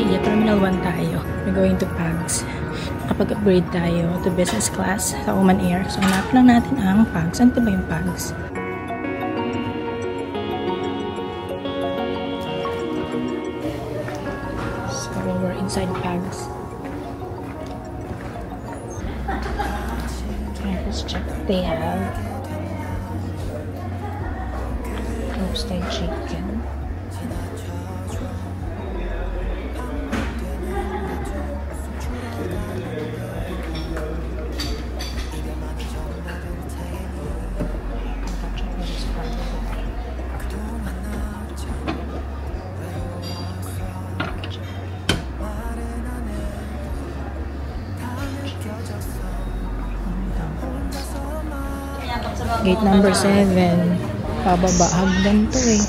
Amelia, Terminal 1 tayo. We're going to PAGS. Nakapag-upgrade tayo to business class sa Oman Air. So, hanap lang natin ang PAGS. Ano ba yung PAGS? So, we're inside PAGS. Okay, let's check what they have. Roasted chicken. Gate number 7. Pababa. Hagdan to eh.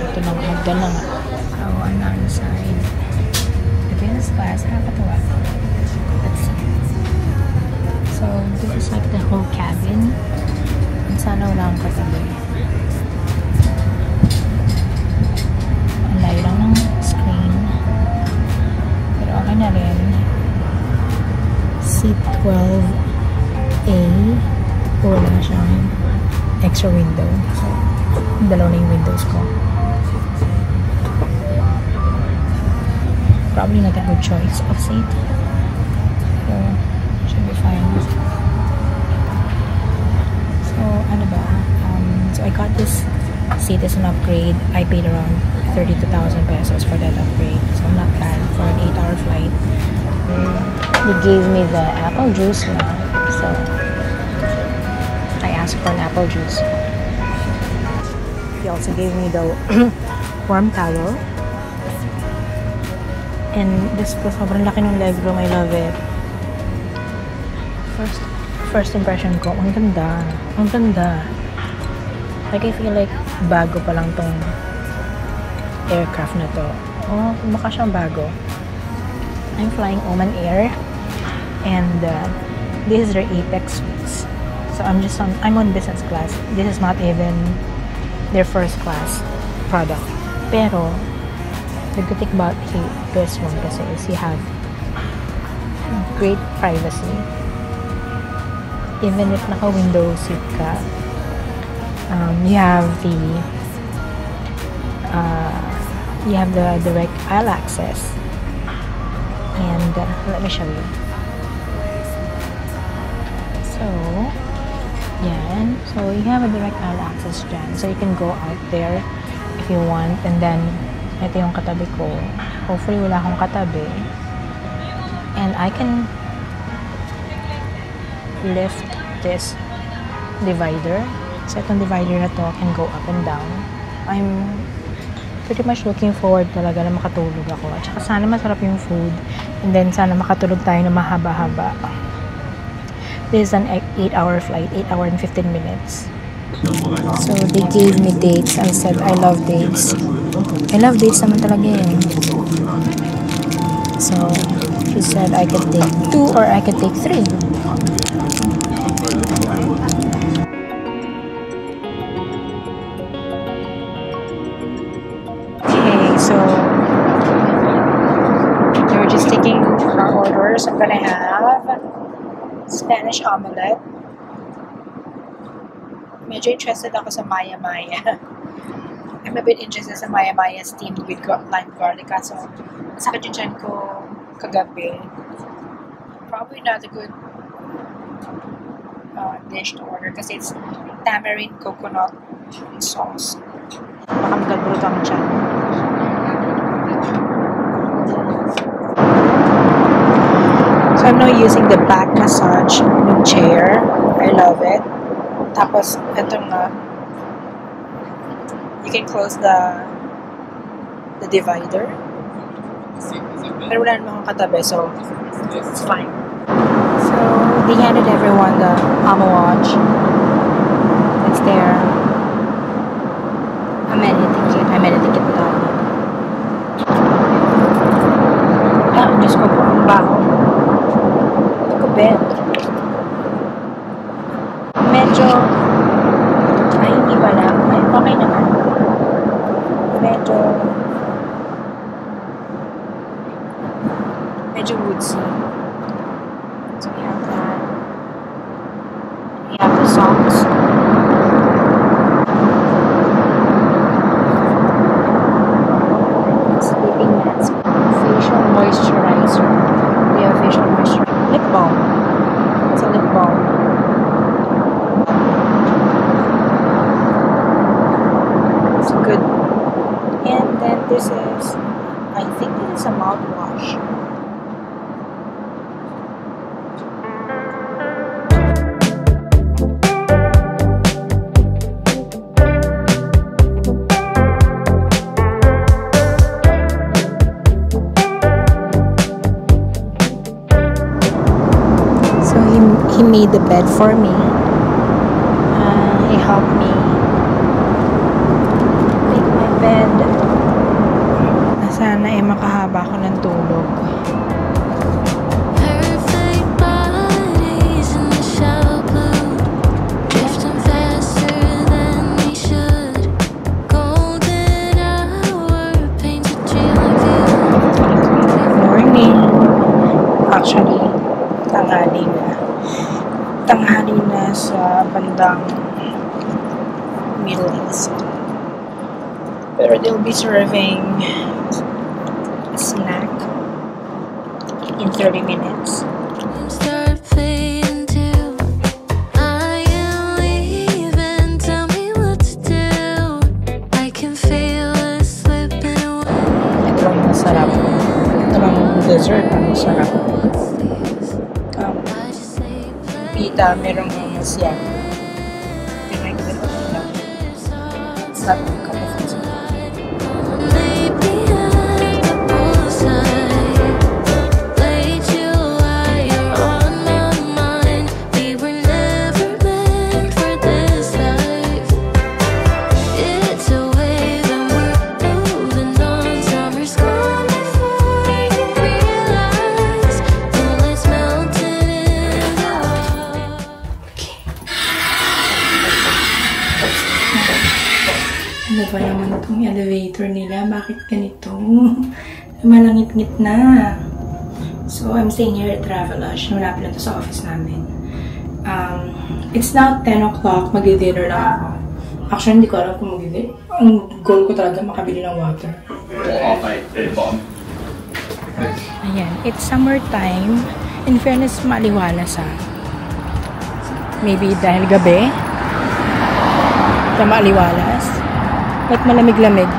Ito na. Hagdan na nga. Awan na inside. The business class. Nakakatawa. Let's see. So, this is like the whole cabin. And sana wala akong katabi. Ang layo lang ng screen. Pero okay na rin. Seat 12A. Wala na siyang extra window. So, dalawa na yung windows ko. Probably not a good choice of seat. So, should be fine. So, ano ba? So, I got this seat as an upgrade. I paid around 32,000 pesos for that upgrade. So, not bad for an 8-hour flight. They gave me the apple juice now. So, I asked for an apple juice. He also gave me the warm towel. And this was sobrang laki ng legroom. I love it. First impression ko, ang ganda. Ang ganda. Like, I feel like bago pa lang tong aircraft na to. Oh, mukha siyang bago. I'm flying Oman Air. And this is their Apex suites. So I'm on business class. This is not even their first class product. Pero, the good thing about this one kasi is you have great privacy. Even if naka-window seat ka, you have the direct aisle access. And let me show you. So, yan. So, you have a direct aisle access dyan. So, you can go out there if you want. And then, ito yung katabi ko. Hopefully, wala akong katabi. And I can lift this divider. So, itong divider na to can go up and down. I'm pretty much looking forward talaga na makatulog ako. At saka sana masarap yung food. And then, sana makatulog tayo na mahaba-haba. This is an 8-hour flight. 8 hours and 15 minutes. So, they gave me dates. I said, I love dates. I love dates naman talaga eh. So, she said I could take 2 or I could take 3. Okay, so they were just taking our orders. I'm gonna have Spanish omelette. Medyo interested ako sa Maya Maya. I'm a bit interested sa Maya Maya steamed with lime garlic. So, masakit yung tiyan ko kagabi. Probably not a good dish to order kasi it's tamarind coconut sauce. Baka magagulot ang tiyan. So, I'm now using the back massage ng chair. I love it. Tapos, ito nga, you can close the divider. Pero wala namang katabi, so it's fine. So, they handed everyone the Amo Watch. It's their amenity kit lang. Diyos ko po, ang baho. Ito ko, bed. We have the socks. Sleeping mats. Facial moisturizer. We have facial moisturizer. Lip balm. It's a lip balm. It's good. And then this is, I think this is a mouthwash. He made the bed for me. He helped me make my bed. Sana makahaba ako ng tulog. Perfect bodies in the shallow blue, drifting faster than we should. Golden hour paints a dream of you. Morning. Actually, tanghali na. Tanghali na sa bandang Middle East. Pero they'll be serving a snack in 30 minutes. Start playing too. I am leaving. Tell me what to do. I can feel it slipping away. Ito lang masarap. Ito lang dessert ang masarap. Pita, merong masya. It's not a cup of tea. Maybe at the poolside, late July, you're on my mind. We were never meant for this life. It's a wave and we're moving on. Summer's gone before you realize. Moonlight's melting in the water. Ano ba naman itong elevator nila? Bakit ganito? Malangit-ngit na. So, I'm staying here at Travelodge. Malapit na to sa office namin. It's now 10 o'clock. Mag-dinner na ako. Actually, hindi ko alam kung mag-dinner. Ang goal ko talaga makabili ng water. Ayan. It's summertime. In fairness, maliwalas ha. Maybe dahil gabi. Ito maliwalas. Like malamig-lamig.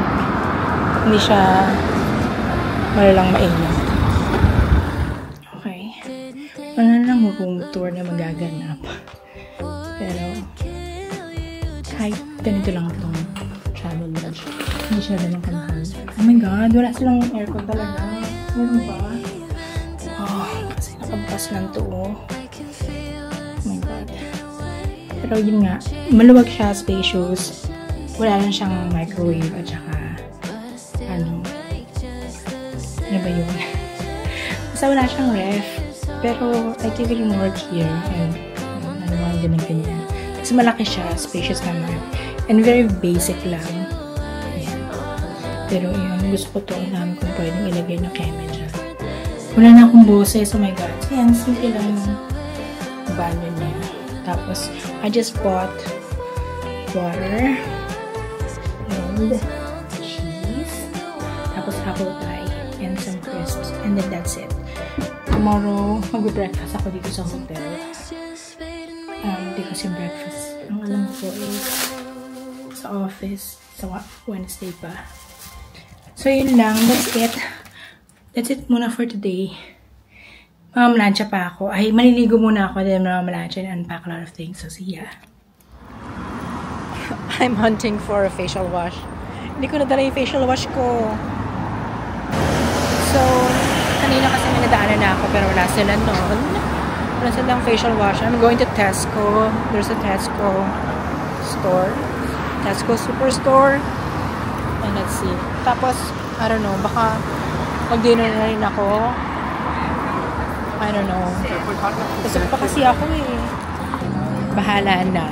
Hindi siya malalang mainit. Okay. Wala lang room tour na magaganap. Pero kahit ganito lang itong Travelodge. Hindi siya ganun kamahal. Oh my god, wala silang aircon talaga. Meron ba? Oh, kasi nakabukas lang to. Oh my god. Pero yun nga, maluwag siya, spacious. Wala lang siyang microwave at saka ano ba yun? Basta wala siyang ref. Pero I think it will work here. And ano mga ganyan-ganyan. Kasi malaki siya, spacious naman. And very basic lang. Ayan. Pero yun, gusto ko to. Ang dami kong pwedeng ilagay na keme dyan. Wala na akong boses. Oh my god. So yan, simple lang yung banyo niya. Tapos, I just bought water and cheese. Tapos apple pie and some crisps. And then that's it. Tomorrow, mag-breakfast ako dito sa hotel. Hindi kasi breakfast. Ang alam ko is sa office. Sa Wednesday pa. So, yun lang. That's it. That's it muna for today. Mamalansya pa ako. Ay, maliligo muna ako. Then mamalansya and unpack a lot of things. So, see ya. I'm hunting for a facial wash. Hindi ko nadala yung facial wash ko. So, kanina kasi may nadaanan na ako pero wala sila noon. Wala silang facial wash. I'm going to Tesco. There's a Tesco store. Tesco Superstore. And let's see. Tapos, I don't know, baka mag-dinner na rin ako. I don't know. Gusto pa kasi ako eh. Bahala na.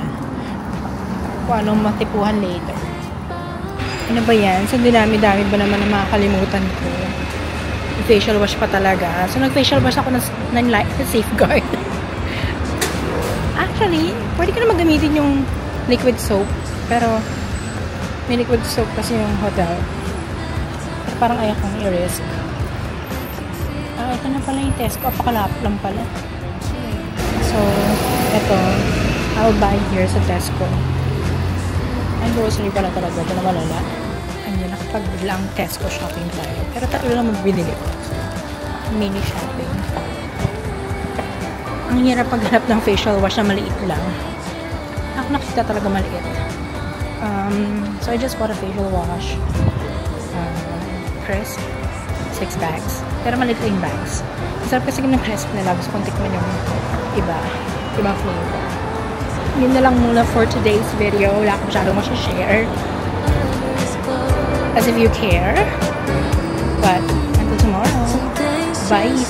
Kung anong matipuhan later. Ano ba yan? So, dinami-dami ba naman na makakalimutan ko? Facial wash pa talaga. So, nag-facial wash ako ng Safeguard. Actually, pwede ka naman gamitin yung liquid soap. Pero, may liquid soap kasi yung hotel. Pero parang ayaw kong i-risk. Ito na pala yung Tesco. Pakalap lang pala. So, ito. I'll buy here sa Tesco. Ang grocery pala talaga. Ito na malala. Ayun, nakapag-lang Tesco shopping tayo. Pero tatlo lang mabibili ko. Mini shopping. Ang hirap paghanap ng facial wash na maliit lang. Ako nakita talaga maliit. So I just bought a facial wash. Crisp. 6 bags. Pero maliit yung bags. Sarap kasi ng crisp nila. Gusto kong tikman yung iba. Ibang flavor. Yun na lang muna for today's video. Wala akong masyadong masashare. As if you care. But, until tomorrow. Bye!